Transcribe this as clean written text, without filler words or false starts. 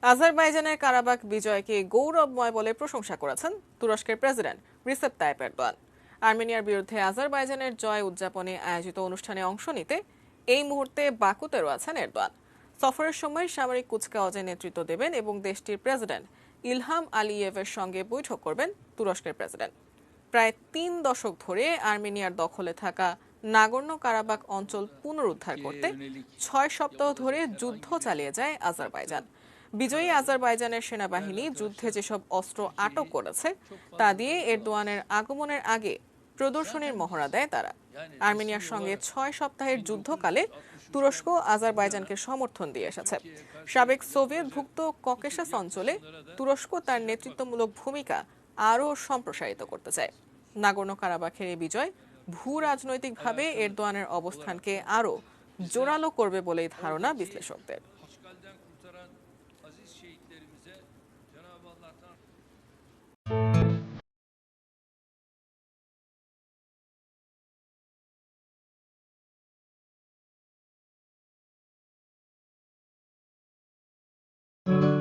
আজারবাইজানের Karabakh বিজয়কে গৌরবময় বলে প্রশংসা করেছেন তুরস্কের প্রেসিডেন্ট রিসেপ তাইপ এরদোয়ান। আর্মেনিয়ার বিরুদ্ধে আজারবাইজানের জয় উদযাপনে আয়োজিত অনুষ্ঠানে অংশ নিতে এই মুহূর্তে বাকুতে রয়েছেন এরদোয়ান। সফরের সময় সামরিক কুচকাওয়াজে নেতৃত্ব দেবেন এবং দেশটির প্রেসিডেন্ট ইলহাম আলিয়েভের সঙ্গে বৈঠক করবেন তুরস্কের প্রেসিডেন্ট। প্রায় ৩ দশক ধরে আর্মেনিয়ার দখলে থাকা নাগর্নো কারাবাখ অঞ্চল পুনরুদ্ধার করতে ৬ সপ্তাহ ধরে যুদ্ধ চালিয়ে যায় আজারবাইজান। বিজয়ী আজারবাইজানের সেনাবাহিনী যুদ্ধে যেসব অস্ত্র আটক করেছে তা দিয়ে এরদোয়ানের আগমনের আগে প্রদর্শনীর মহড়া দেয় তারা। আর্মেনিয়ার সঙ্গে ৬ সপ্তাহের যুদ্ধকালে তুরস্ক আজারবাইজানকে সমর্থন দিয়ে এসেছে। সাবেক সোভিয়েতভুক্ত ককেশাস অঞ্চলে তুরস্ক তার নেতৃত্বমূলক ভূমিকা আরও সম্প্রসারিত করতে চায়। নাগর্নো কারাবাখের এই বিজয় ভূ রাজনৈতিকভাবে এরদোয়ানের অবস্থানকে আরও জোরালো করবে বলেই ধারণা বিশ্লেষকদের।